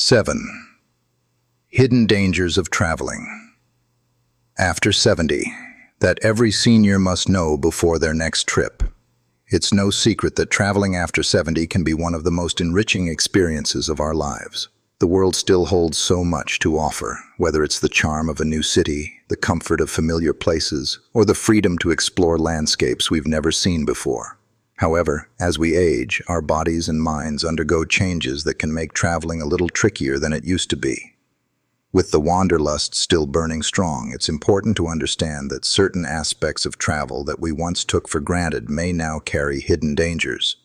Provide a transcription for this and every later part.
7. Hidden dangers of traveling. After 70, that every senior must know before their next trip. It's no secret that traveling after 70 can be one of the most enriching experiences of our lives. The world still holds so much to offer, whether it's the charm of a new city, the comfort of familiar places, or the freedom to explore landscapes we've never seen before. However, as we age, our bodies and minds undergo changes that can make traveling a little trickier than it used to be. With the wanderlust still burning strong, it's important to understand that certain aspects of travel that we once took for granted may now carry hidden dangers.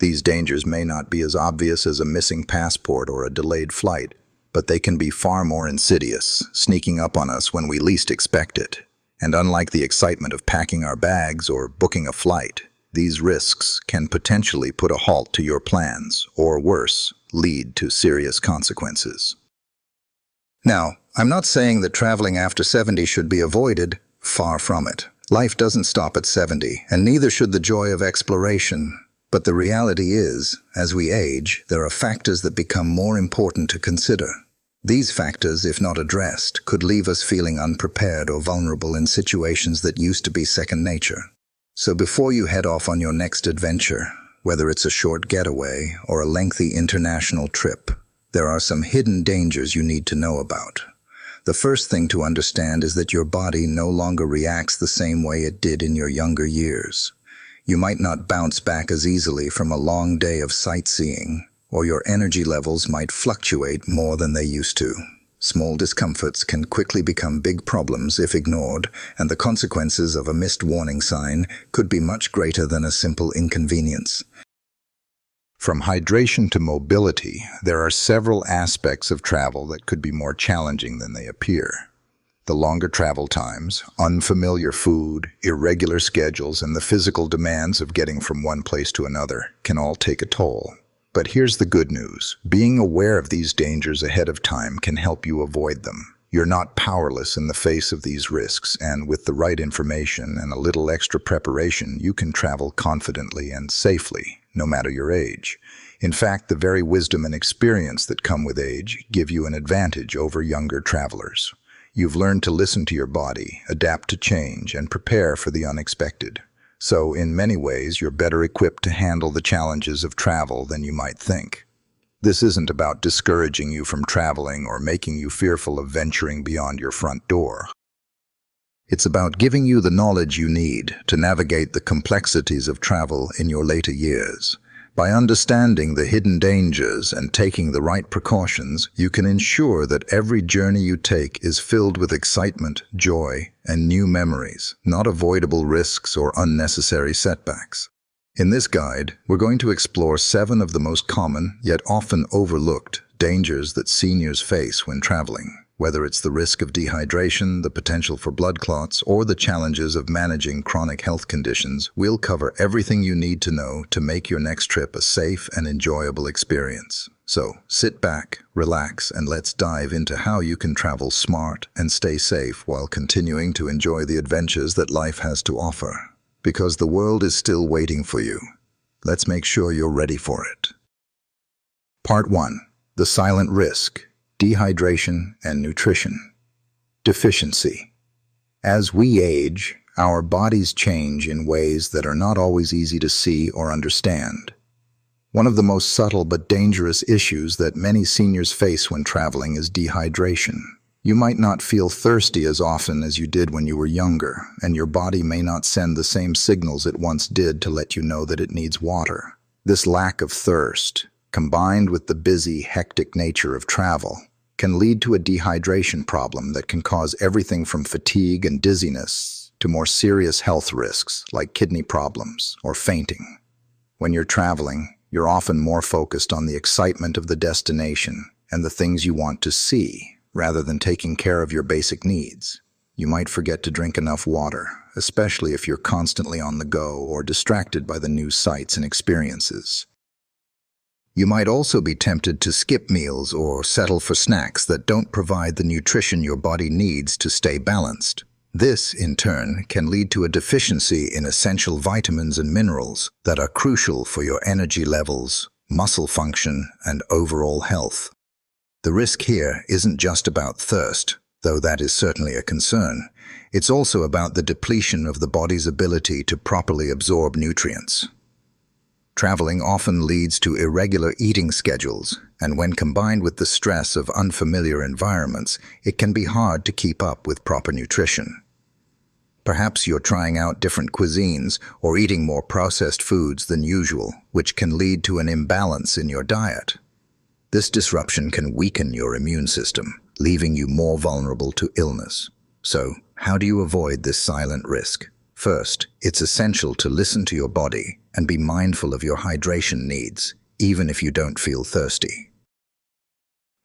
These dangers may not be as obvious as a missing passport or a delayed flight, but they can be far more insidious, sneaking up on us when we least expect it. And unlike the excitement of packing our bags or booking a flight, these risks can potentially put a halt to your plans, or worse, lead to serious consequences. Now, I'm not saying that traveling after 70 should be avoided, far from it. Life doesn't stop at 70, and neither should the joy of exploration. But the reality is, as we age, there are factors that become more important to consider. These factors, if not addressed, could leave us feeling unprepared or vulnerable in situations that used to be second nature. So before you head off on your next adventure, whether it's a short getaway or a lengthy international trip, there are some hidden dangers you need to know about. The first thing to understand is that your body no longer reacts the same way it did in your younger years. You might not bounce back as easily from a long day of sightseeing, or your energy levels might fluctuate more than they used to. Small discomforts can quickly become big problems if ignored, and the consequences of a missed warning sign could be much greater than a simple inconvenience. From hydration to mobility, there are several aspects of travel that could be more challenging than they appear. The longer travel times, unfamiliar food, irregular schedules, and the physical demands of getting from one place to another can all take a toll. But here's the good news. Being aware of these dangers ahead of time can help you avoid them. You're not powerless in the face of these risks, and with the right information and a little extra preparation, you can travel confidently and safely, no matter your age. In fact, the very wisdom and experience that come with age give you an advantage over younger travelers. You've learned to listen to your body, adapt to change, and prepare for the unexpected. So, in many ways, you're better equipped to handle the challenges of travel than you might think. This isn't about discouraging you from traveling or making you fearful of venturing beyond your front door. It's about giving you the knowledge you need to navigate the complexities of travel in your later years. By understanding the hidden dangers and taking the right precautions, you can ensure that every journey you take is filled with excitement, joy, and new memories, not avoidable risks or unnecessary setbacks. In this guide, we're going to explore 7 of the most common, yet often overlooked, dangers that seniors face when traveling. Whether it's the risk of dehydration, the potential for blood clots, or the challenges of managing chronic health conditions, we'll cover everything you need to know to make your next trip a safe and enjoyable experience. So, sit back, relax, and let's dive into how you can travel smart and stay safe while continuing to enjoy the adventures that life has to offer. Because the world is still waiting for you. Let's make sure you're ready for it. Part 1. The silent risk. Dehydration and nutrition. Deficiency. As we age, our bodies change in ways that are not always easy to see or understand. One of the most subtle but dangerous issues that many seniors face when traveling is dehydration. You might not feel thirsty as often as you did when you were younger, and your body may not send the same signals it once did to let you know that it needs water. This lack of thirst, combined with the busy, hectic nature of travel, can lead to a dehydration problem that can cause everything from fatigue and dizziness to more serious health risks like kidney problems or fainting. When you're traveling, you're often more focused on the excitement of the destination and the things you want to see, rather than taking care of your basic needs. You might forget to drink enough water, especially if you're constantly on the go or distracted by the new sights and experiences. You might also be tempted to skip meals or settle for snacks that don't provide the nutrition your body needs to stay balanced. This, in turn, can lead to a deficiency in essential vitamins and minerals that are crucial for your energy levels, muscle function, and overall health. The risk here isn't just about thirst, though that is certainly a concern. It's also about the depletion of the body's ability to properly absorb nutrients. Traveling often leads to irregular eating schedules, and when combined with the stress of unfamiliar environments, it can be hard to keep up with proper nutrition. Perhaps you're trying out different cuisines or eating more processed foods than usual, which can lead to an imbalance in your diet. This disruption can weaken your immune system, leaving you more vulnerable to illness. So, how do you avoid this silent risk? First, it's essential to listen to your body and be mindful of your hydration needs, even if you don't feel thirsty.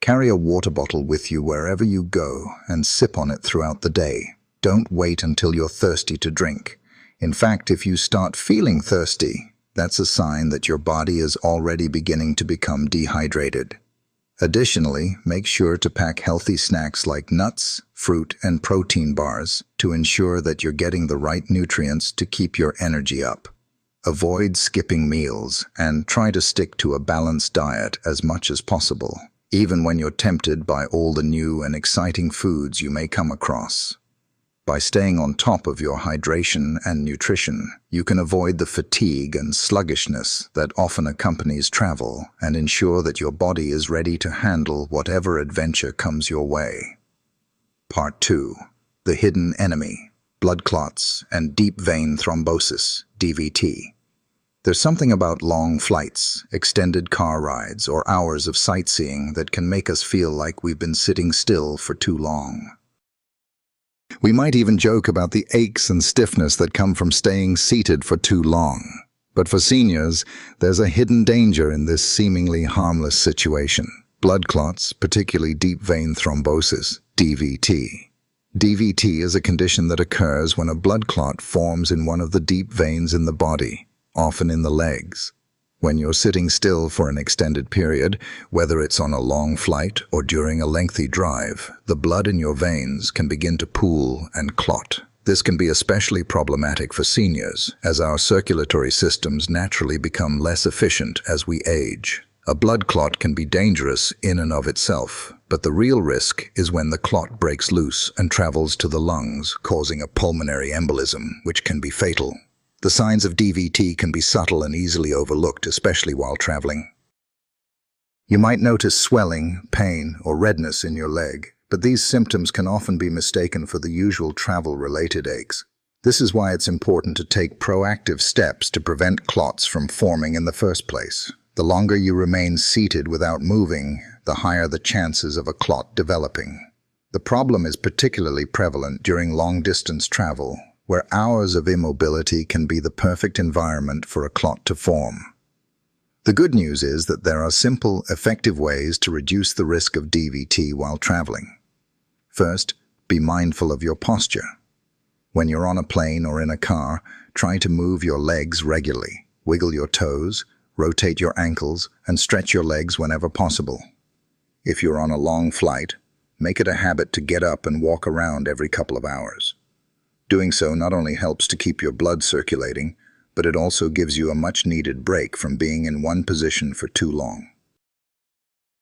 Carry a water bottle with you wherever you go and sip on it throughout the day. Don't wait until you're thirsty to drink. In fact, if you start feeling thirsty, that's a sign that your body is already beginning to become dehydrated. Additionally, make sure to pack healthy snacks like nuts, fruit, and protein bars to ensure that you're getting the right nutrients to keep your energy up. Avoid skipping meals and try to stick to a balanced diet as much as possible, even when you're tempted by all the new and exciting foods you may come across. By staying on top of your hydration and nutrition, you can avoid the fatigue and sluggishness that often accompanies travel and ensure that your body is ready to handle whatever adventure comes your way. Part 2. The Hidden Enemy: Blood Clots and Deep Vein Thrombosis, DVT. There's something about long flights, extended car rides, or hours of sightseeing that can make us feel like we've been sitting still for too long. We might even joke about the aches and stiffness that come from staying seated for too long. But for seniors, there's a hidden danger in this seemingly harmless situation: blood clots, particularly deep vein thrombosis, DVT. DVT is a condition that occurs when a blood clot forms in one of the deep veins in the body, often in the legs. When you're sitting still for an extended period, whether it's on a long flight or during a lengthy drive, the blood in your veins can begin to pool and clot. This can be especially problematic for seniors, as our circulatory systems naturally become less efficient as we age. A blood clot can be dangerous in and of itself, but the real risk is when the clot breaks loose and travels to the lungs, causing a pulmonary embolism, which can be fatal. The signs of DVT can be subtle and easily overlooked, especially while traveling. You might notice swelling, pain, or redness in your leg, but these symptoms can often be mistaken for the usual travel-related aches. This is why it's important to take proactive steps to prevent clots from forming in the first place. The longer you remain seated without moving, the higher the chances of a clot developing. The problem is particularly prevalent during long-distance travel, where hours of immobility can be the perfect environment for a clot to form. The good news is that there are simple, effective ways to reduce the risk of DVT while traveling. First, be mindful of your posture. When you're on a plane or in a car, try to move your legs regularly. Wiggle your toes, rotate your ankles, and stretch your legs whenever possible. If you're on a long flight, make it a habit to get up and walk around every couple of hours. Doing so not only helps to keep your blood circulating, but it also gives you a much-needed break from being in one position for too long.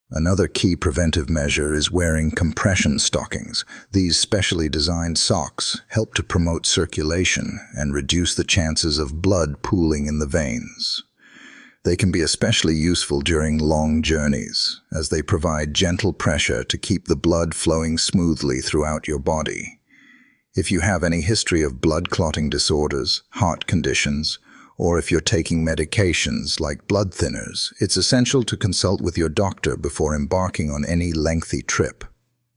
Another key preventive measure is wearing compression stockings. These specially designed socks help to promote circulation and reduce the chances of blood pooling in the veins. They can be especially useful during long journeys, as they provide gentle pressure to keep the blood flowing smoothly throughout your body. If you have any history of blood clotting disorders, heart conditions, or if you're taking medications like blood thinners, it's essential to consult with your doctor before embarking on any lengthy trip.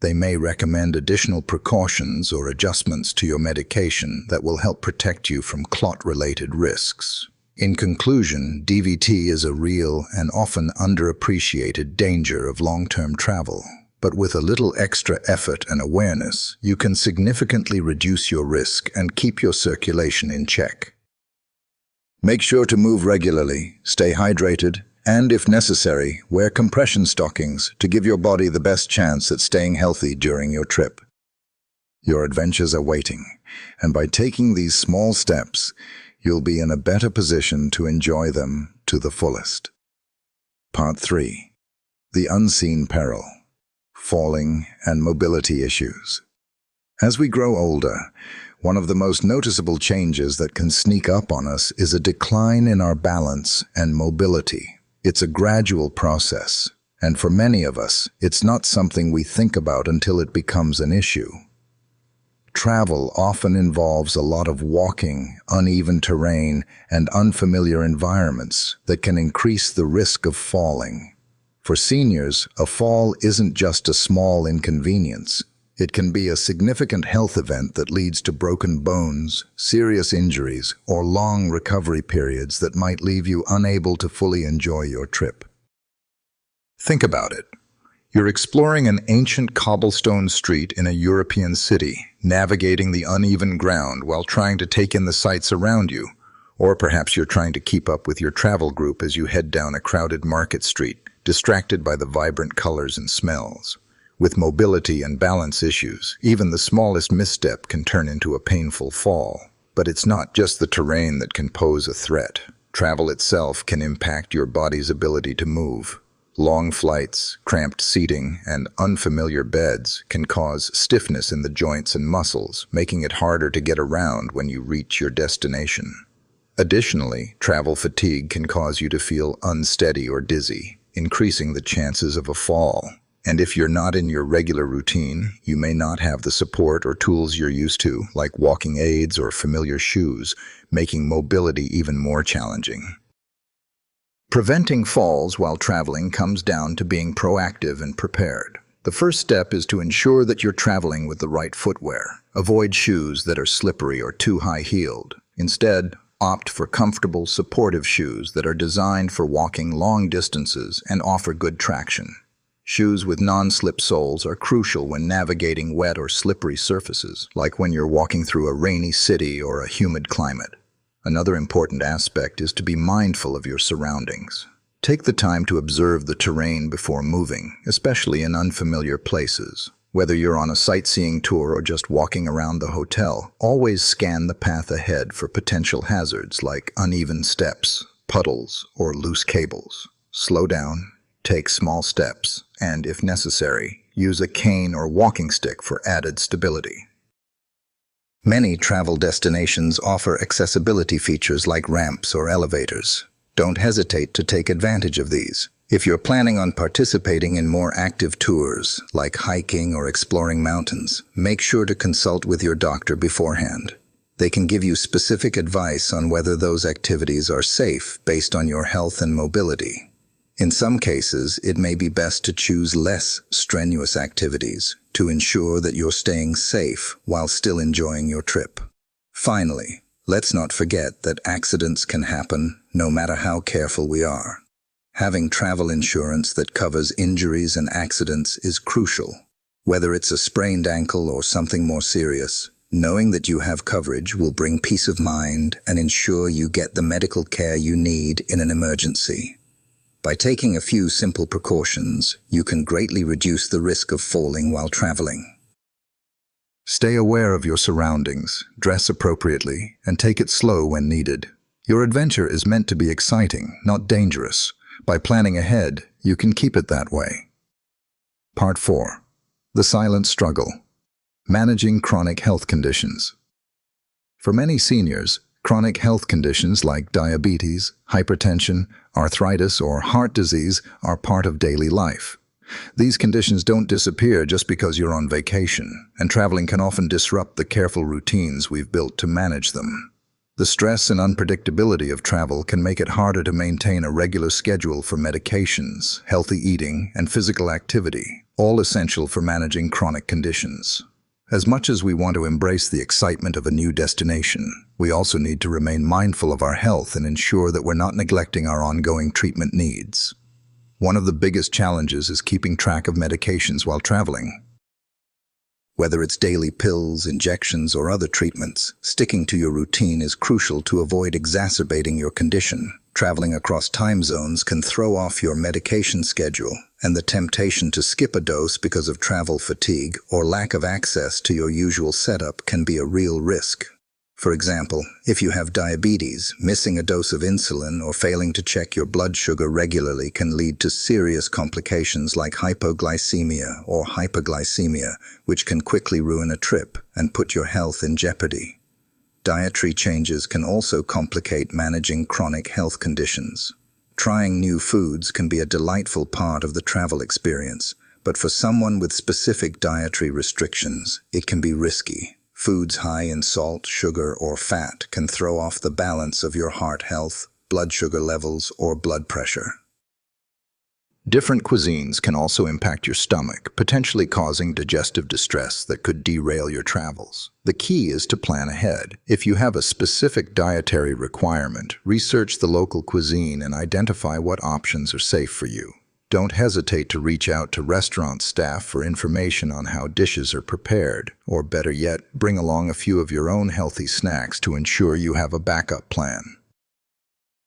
They may recommend additional precautions or adjustments to your medication that will help protect you from clot-related risks. In conclusion, DVT is a real and often underappreciated danger of long-term travel. But with a little extra effort and awareness, you can significantly reduce your risk and keep your circulation in check. Make sure to move regularly, stay hydrated, and if necessary, wear compression stockings to give your body the best chance at staying healthy during your trip. Your adventures are waiting, and by taking these small steps, you'll be in a better position to enjoy them to the fullest. Part 3. The Unseen Peril. falling, and mobility issues. As we grow older, one of the most noticeable changes that can sneak up on us is a decline in our balance and mobility. It's a gradual process, and for many of us, it's not something we think about until it becomes an issue. Travel often involves a lot of walking, uneven terrain, and unfamiliar environments that can increase the risk of falling. For seniors, a fall isn't just a small inconvenience. It can be a significant health event that leads to broken bones, serious injuries, or long recovery periods that might leave you unable to fully enjoy your trip. Think about it. You're exploring an ancient cobblestone street in a European city, navigating the uneven ground while trying to take in the sights around you. Or perhaps you're trying to keep up with your travel group as you head down a crowded market street, distracted by the vibrant colors and smells. With mobility and balance issues, even the smallest misstep can turn into a painful fall. But it's not just the terrain that can pose a threat. Travel itself can impact your body's ability to move. Long flights, cramped seating, and unfamiliar beds can cause stiffness in the joints and muscles, making it harder to get around when you reach your destination. Additionally, travel fatigue can cause you to feel unsteady or dizzy, increasing the chances of a fall. And if you're not in your regular routine, you may not have the support or tools you're used to, like walking aids or familiar shoes, making mobility even more challenging. Preventing falls while traveling comes down to being proactive and prepared. The first step is to ensure that you're traveling with the right footwear. Avoid shoes that are slippery or too high-heeled. Instead, opt for comfortable, supportive shoes that are designed for walking long distances and offer good traction. Shoes with non-slip soles are crucial when navigating wet or slippery surfaces, like when you're walking through a rainy city or a humid climate. Another important aspect is to be mindful of your surroundings. Take the time to observe the terrain before moving, especially in unfamiliar places. Whether you're on a sightseeing tour or just walking around the hotel, always scan the path ahead for potential hazards like uneven steps, puddles, or loose cables. Slow down, take small steps, and, if necessary, use a cane or walking stick for added stability. Many travel destinations offer accessibility features like ramps or elevators. Don't hesitate to take advantage of these. If you're planning on participating in more active tours, like hiking or exploring mountains, make sure to consult with your doctor beforehand. They can give you specific advice on whether those activities are safe based on your health and mobility. In some cases, it may be best to choose less strenuous activities to ensure that you're staying safe while still enjoying your trip. Finally, let's not forget that accidents can happen no matter how careful we are. Having travel insurance that covers injuries and accidents is crucial. Whether it's a sprained ankle or something more serious, knowing that you have coverage will bring peace of mind and ensure you get the medical care you need in an emergency. By taking a few simple precautions, you can greatly reduce the risk of falling while traveling. Stay aware of your surroundings, dress appropriately, and take it slow when needed. Your adventure is meant to be exciting, not dangerous. By planning ahead, you can keep it that way. Part 4. The Silent Struggle. Managing Chronic Health Conditions. For many seniors, chronic health conditions like diabetes, hypertension, arthritis, or heart disease are part of daily life. These conditions don't disappear just because you're on vacation, and traveling can often disrupt the careful routines we've built to manage them. The stress and unpredictability of travel can make it harder to maintain a regular schedule for medications, healthy eating, and physical activity, all essential for managing chronic conditions. As much as we want to embrace the excitement of a new destination, we also need to remain mindful of our health and ensure that we're not neglecting our ongoing treatment needs. One of the biggest challenges is keeping track of medications while traveling. Whether it's daily pills, injections, or other treatments, sticking to your routine is crucial to avoid exacerbating your condition. Traveling across time zones can throw off your medication schedule, and the temptation to skip a dose because of travel fatigue or lack of access to your usual setup can be a real risk. For example, if you have diabetes, missing a dose of insulin or failing to check your blood sugar regularly can lead to serious complications like hypoglycemia or hyperglycemia, which can quickly ruin a trip and put your health in jeopardy. Dietary changes can also complicate managing chronic health conditions. Trying new foods can be a delightful part of the travel experience, but for someone with specific dietary restrictions, it can be risky. Foods high in salt, sugar, or fat can throw off the balance of your heart health, blood sugar levels, or blood pressure. Different cuisines can also impact your stomach, potentially causing digestive distress that could derail your travels. The key is to plan ahead. If you have a specific dietary requirement, research the local cuisine and identify what options are safe for you. Don't hesitate to reach out to restaurant staff for information on how dishes are prepared, or better yet, bring along a few of your own healthy snacks to ensure you have a backup plan.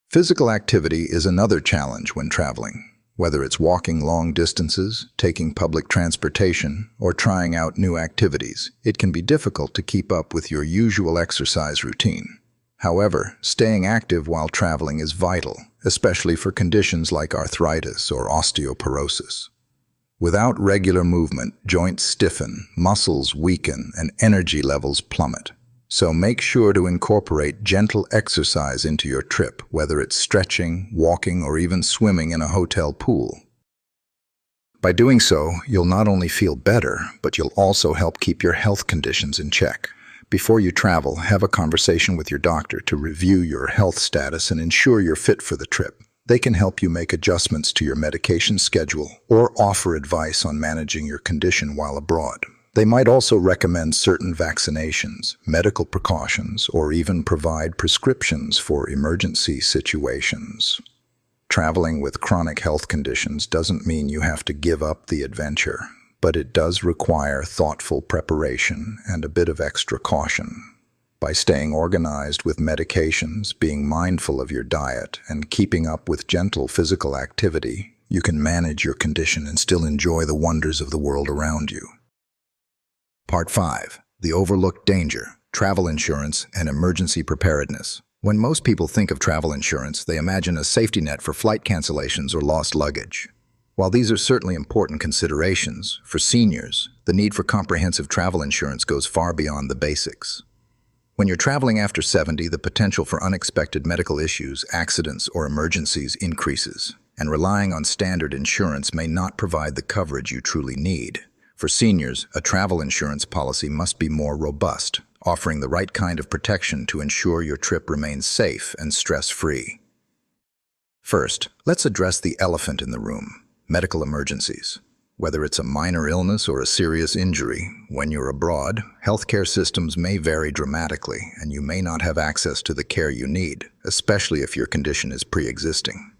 Physical activity is another challenge when traveling. Whether it's walking long distances, taking public transportation, or trying out new activities, it can be difficult to keep up with your usual exercise routine. However, staying active while traveling is vital, especially for conditions like arthritis or osteoporosis. Without regular movement, joints stiffen, muscles weaken, and energy levels plummet. So make sure to incorporate gentle exercise into your trip, whether it's stretching, walking, or even swimming in a hotel pool. By doing so, you'll not only feel better, but you'll also help keep your health conditions in check. Before you travel, have a conversation with your doctor to review your health status and ensure you're fit for the trip. They can help you make adjustments to your medication schedule or offer advice on managing your condition while abroad. They might also recommend certain vaccinations, medical precautions, or even provide prescriptions for emergency situations. Traveling with chronic health conditions doesn't mean you have to give up the adventure, but it does require thoughtful preparation and a bit of extra caution. By staying organized with medications, being mindful of your diet, and keeping up with gentle physical activity, you can manage your condition and still enjoy the wonders of the world around you. Part 5. The overlooked danger, travel insurance, and emergency preparedness. When most people think of travel insurance, they imagine a safety net for flight cancellations or lost luggage. While these are certainly important considerations, for seniors, the need for comprehensive travel insurance goes far beyond the basics. When you're traveling after 70, the potential for unexpected medical issues, accidents, or emergencies increases, and relying on standard insurance may not provide the coverage you truly need. For seniors, a travel insurance policy must be more robust, offering the right kind of protection to ensure your trip remains safe and stress-free. First, let's address the elephant in the room. Medical emergencies. Whether it's a minor illness or a serious injury, when you're abroad, healthcare systems may vary dramatically and you may not have access to the care you need, especially if your condition is pre-existing.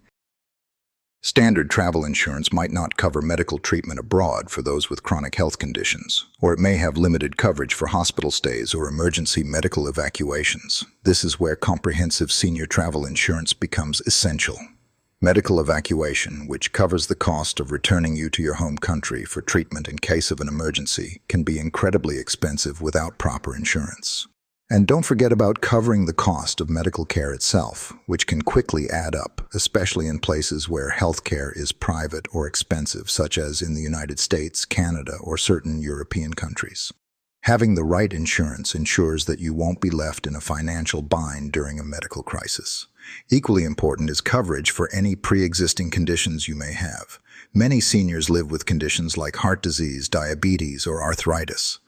Standard travel insurance might not cover medical treatment abroad for those with chronic health conditions, or it may have limited coverage for hospital stays or emergency medical evacuations. This is where comprehensive senior travel insurance becomes essential. Medical evacuation, which covers the cost of returning you to your home country for treatment in case of an emergency, can be incredibly expensive without proper insurance. And don't forget about covering the cost of medical care itself, which can quickly add up, especially in places where healthcare is private or expensive, such as in the United States, Canada, or certain European countries. Having the right insurance ensures that you won't be left in a financial bind during a medical crisis. Equally important is coverage for any pre-existing conditions you may have. Many seniors live with conditions like heart disease, diabetes, or arthritis.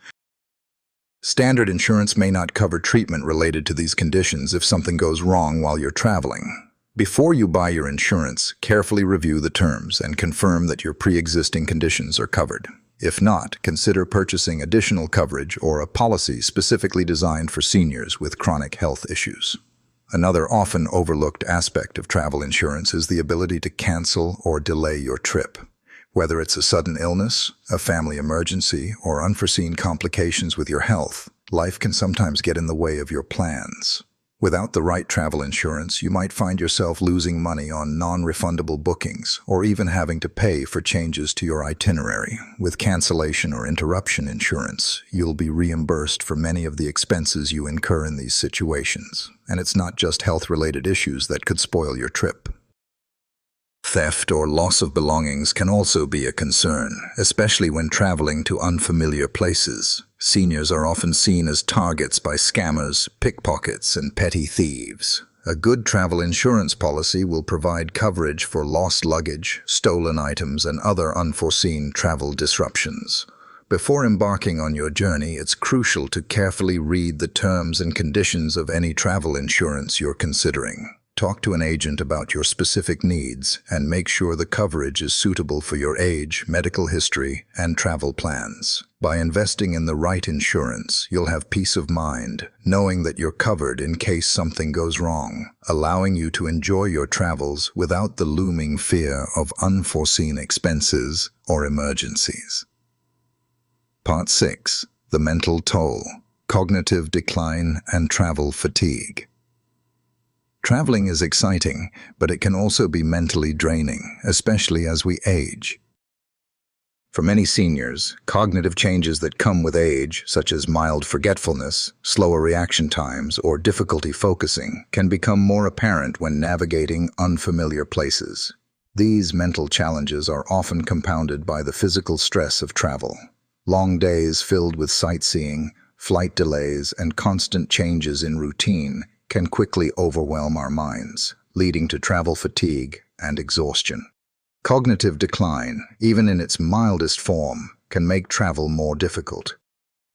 Standard insurance may not cover treatment related to these conditions if something goes wrong while you're traveling. Before you buy your insurance, carefully review the terms and confirm that your pre-existing conditions are covered. If not, consider purchasing additional coverage or a policy specifically designed for seniors with chronic health issues. Another often overlooked aspect of travel insurance is the ability to cancel or delay your trip. Whether it's a sudden illness, a family emergency, or unforeseen complications with your health, life can sometimes get in the way of your plans. Without the right travel insurance, you might find yourself losing money on non-refundable bookings or even having to pay for changes to your itinerary. With cancellation or interruption insurance, you'll be reimbursed for many of the expenses you incur in these situations. And it's not just health-related issues that could spoil your trip. Theft or loss of belongings can also be a concern, especially when traveling to unfamiliar places. Seniors are often seen as targets by scammers, pickpockets, and petty thieves. A good travel insurance policy will provide coverage for lost luggage, stolen items, and other unforeseen travel disruptions. Before embarking on your journey, it's crucial to carefully read the terms and conditions of any travel insurance you're considering. Talk to an agent about your specific needs and make sure the coverage is suitable for your age, medical history, and travel plans. By investing in the right insurance, you'll have peace of mind, knowing that you're covered in case something goes wrong, allowing you to enjoy your travels without the looming fear of unforeseen expenses or emergencies. Part 6. The mental toll, cognitive decline, and travel fatigue. Traveling is exciting, but it can also be mentally draining, especially as we age. For many seniors, cognitive changes that come with age, such as mild forgetfulness, slower reaction times, or difficulty focusing, can become more apparent when navigating unfamiliar places. These mental challenges are often compounded by the physical stress of travel. Long days filled with sightseeing, flight delays, and constant changes in routine can quickly overwhelm our minds, leading to travel fatigue and exhaustion. Cognitive decline, even in its mildest form, can make travel more difficult.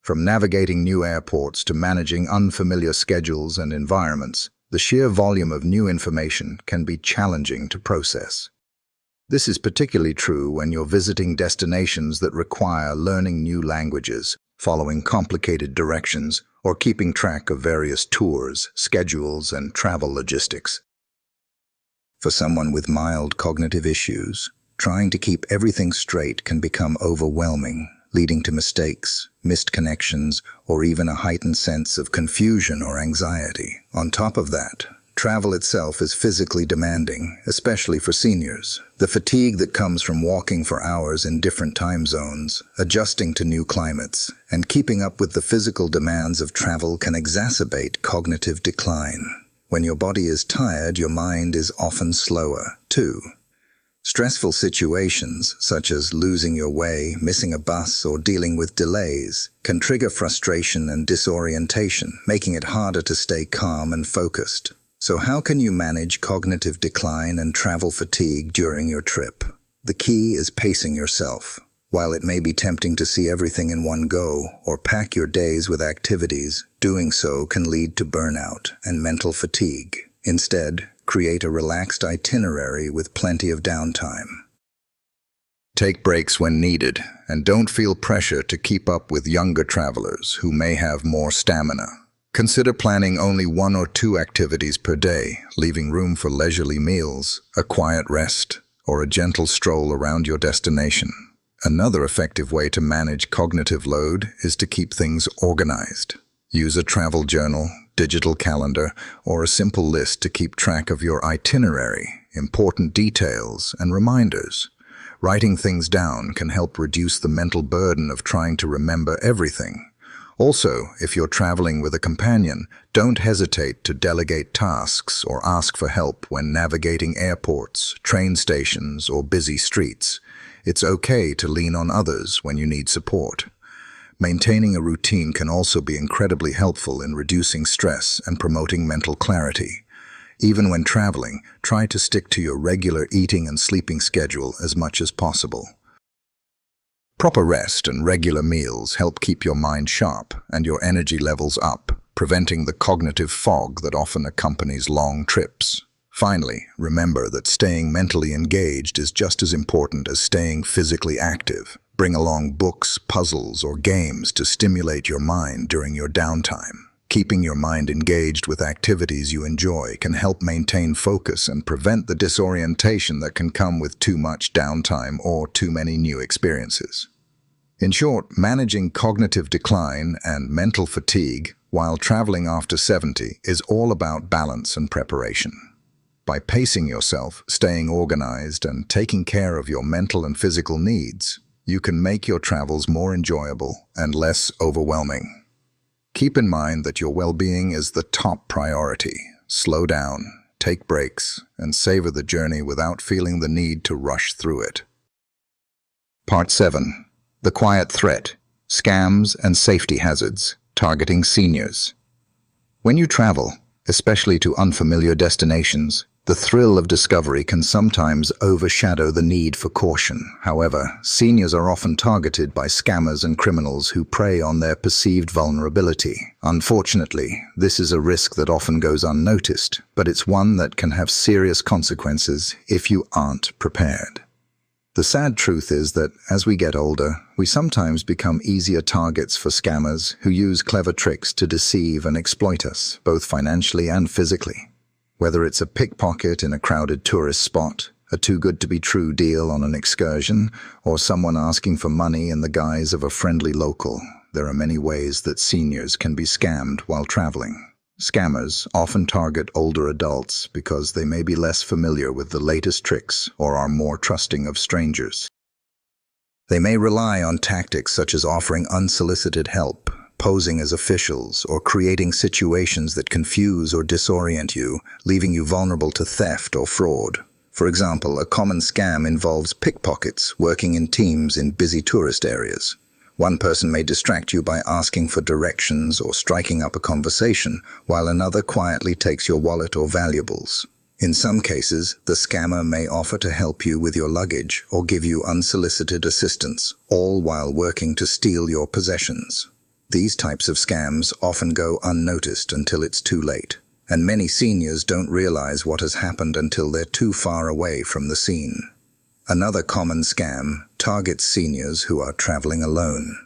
From navigating new airports to managing unfamiliar schedules and environments, the sheer volume of new information can be challenging to process. This is particularly true when you're visiting destinations that require learning new languages, following complicated directions, or keeping track of various tours, schedules, and travel logistics. For someone with mild cognitive issues, trying to keep everything straight can become overwhelming, leading to mistakes, missed connections, or even a heightened sense of confusion or anxiety. On top of that, travel itself is physically demanding, especially for seniors. The fatigue that comes from walking for hours in different time zones, adjusting to new climates, and keeping up with the physical demands of travel can exacerbate cognitive decline. When your body is tired, your mind is often slower, too. Stressful situations, such as losing your way, missing a bus, or dealing with delays, can trigger frustration and disorientation, making it harder to stay calm and focused. So how can you manage cognitive decline and travel fatigue during your trip? The key is pacing yourself. While it may be tempting to see everything in one go or pack your days with activities, doing so can lead to burnout and mental fatigue. Instead, create a relaxed itinerary with plenty of downtime. Take breaks when needed, and don't feel pressure to keep up with younger travelers who may have more stamina. Consider planning only 1 or 2 activities per day, leaving room for leisurely meals, a quiet rest, or a gentle stroll around your destination. Another effective way to manage cognitive load is to keep things organized. Use a travel journal, digital calendar, or a simple list to keep track of your itinerary, important details, and reminders. Writing things down can help reduce the mental burden of trying to remember everything. Also, if you're traveling with a companion, don't hesitate to delegate tasks or ask for help when navigating airports, train stations, or busy streets. It's okay to lean on others when you need support. Maintaining a routine can also be incredibly helpful in reducing stress and promoting mental clarity. Even when traveling, try to stick to your regular eating and sleeping schedule as much as possible. Proper rest and regular meals help keep your mind sharp and your energy levels up, preventing the cognitive fog that often accompanies long trips. Finally, remember that staying mentally engaged is just as important as staying physically active. Bring along books, puzzles, or games to stimulate your mind during your downtime. Keeping your mind engaged with activities you enjoy can help maintain focus and prevent the disorientation that can come with too much downtime or too many new experiences. In short, managing cognitive decline and mental fatigue while traveling after 70 is all about balance and preparation. By pacing yourself, staying organized, and taking care of your mental and physical needs, you can make your travels more enjoyable and less overwhelming. Keep in mind that your well-being is the top priority. Slow down, take breaks, and savor the journey without feeling the need to rush through it. Part 7. The Quiet Threat: Scams and Safety Hazards, Targeting Seniors. When you travel, especially to unfamiliar destinations, the thrill of discovery can sometimes overshadow the need for caution. However, seniors are often targeted by scammers and criminals who prey on their perceived vulnerability. Unfortunately, this is a risk that often goes unnoticed, but it's one that can have serious consequences if you aren't prepared. The sad truth is that, as we get older, we sometimes become easier targets for scammers who use clever tricks to deceive and exploit us, both financially and physically. Whether it's a pickpocket in a crowded tourist spot, a too-good-to-be-true deal on an excursion, or someone asking for money in the guise of a friendly local, there are many ways that seniors can be scammed while traveling. Scammers often target older adults because they may be less familiar with the latest tricks or are more trusting of strangers. They may rely on tactics such as offering unsolicited help, posing as officials, or creating situations that confuse or disorient you, leaving you vulnerable to theft or fraud. For example, a common scam involves pickpockets working in teams in busy tourist areas. One person may distract you by asking for directions or striking up a conversation, while another quietly takes your wallet or valuables. In some cases, the scammer may offer to help you with your luggage or give you unsolicited assistance, all while working to steal your possessions. These types of scams often go unnoticed until it's too late, and many seniors don't realize what has happened until they're too far away from the scene. Another common scam targets seniors who are traveling alone.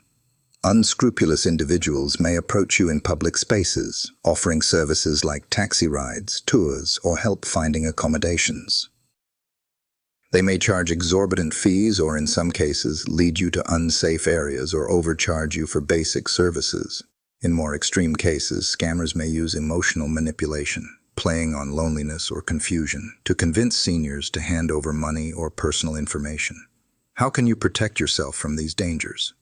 Unscrupulous individuals may approach you in public spaces, offering services like taxi rides, tours, or help finding accommodations. They may charge exorbitant fees or, in some cases, lead you to unsafe areas or overcharge you for basic services. In more extreme cases, scammers may use emotional manipulation, playing on loneliness or confusion, to convince seniors to hand over money or personal information. How can you protect yourself from these dangers?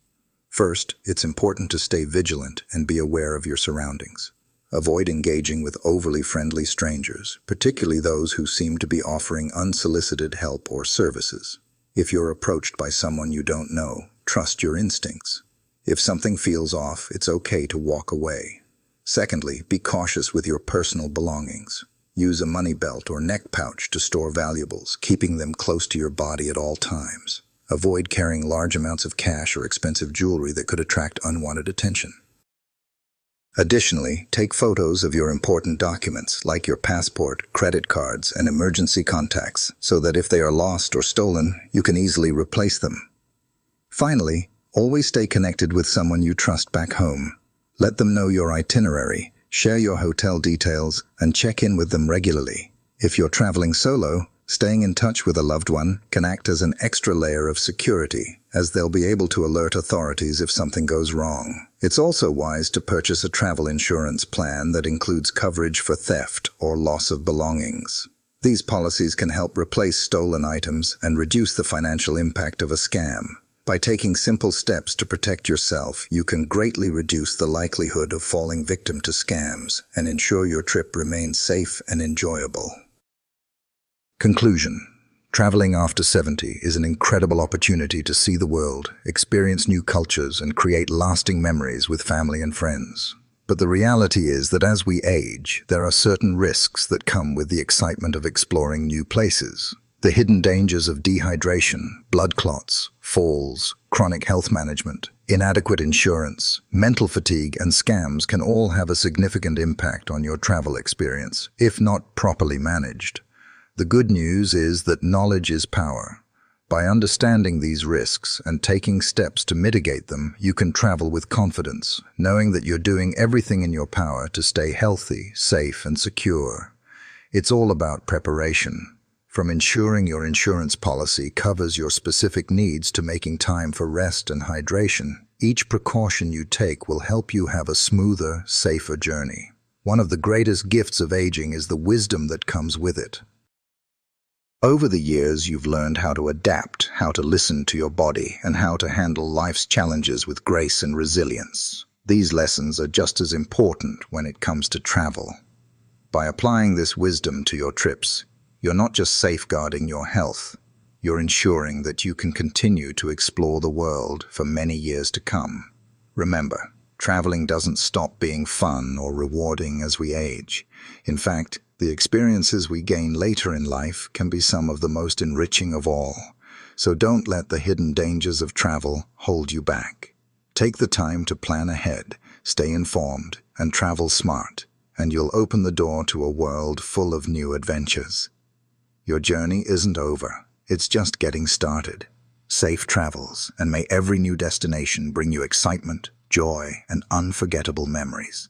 First, it's important to stay vigilant and be aware of your surroundings. Avoid engaging with overly friendly strangers, particularly those who seem to be offering unsolicited help or services. If you're approached by someone you don't know, trust your instincts. If something feels off, it's okay to walk away. Secondly, be cautious with your personal belongings. Use a money belt or neck pouch to store valuables, keeping them close to your body at all times. Avoid carrying large amounts of cash or expensive jewelry that could attract unwanted attention. Additionally, take photos of your important documents, like your passport, credit cards, and emergency contacts, so that if they are lost or stolen, you can easily replace them. Finally, always stay connected with someone you trust back home. Let them know your itinerary, share your hotel details, and check in with them regularly. If you're traveling solo, staying in touch with a loved one can act as an extra layer of security, as they'll be able to alert authorities if something goes wrong. It's also wise to purchase a travel insurance plan that includes coverage for theft or loss of belongings. These policies can help replace stolen items and reduce the financial impact of a scam. By taking simple steps to protect yourself, you can greatly reduce the likelihood of falling victim to scams and ensure your trip remains safe and enjoyable. Conclusion. Traveling after 70 is an incredible opportunity to see the world, experience new cultures, and create lasting memories with family and friends. But the reality is that as we age, there are certain risks that come with the excitement of exploring new places. The hidden dangers of dehydration, blood clots, falls, chronic health management, inadequate insurance, mental fatigue, and scams can all have a significant impact on your travel experience, if not properly managed. The good news is that knowledge is power. By understanding these risks and taking steps to mitigate them, you can travel with confidence, knowing that you're doing everything in your power to stay healthy, safe, and secure. It's all about preparation. From ensuring your insurance policy covers your specific needs to making time for rest and hydration, Each precaution you take will help you have a smoother, safer journey. One of the greatest gifts of aging is the wisdom that comes with it. Over the years, you've learned how to adapt, how to listen to your body, and how to handle life's challenges with grace and resilience. These lessons are just as important when it comes to travel. By applying this wisdom to your trips, you're not just safeguarding your health, you're ensuring that you can continue to explore the world for many years to come. Remember, traveling doesn't stop being fun or rewarding as we age. In fact, the experiences we gain later in life can be some of the most enriching of all. So don't let the hidden dangers of travel hold you back. Take the time to plan ahead, stay informed, and travel smart, and you'll open the door to a world full of new adventures. Your journey isn't over, it's just getting started. Safe travels, and may every new destination bring you excitement, joy, and unforgettable memories.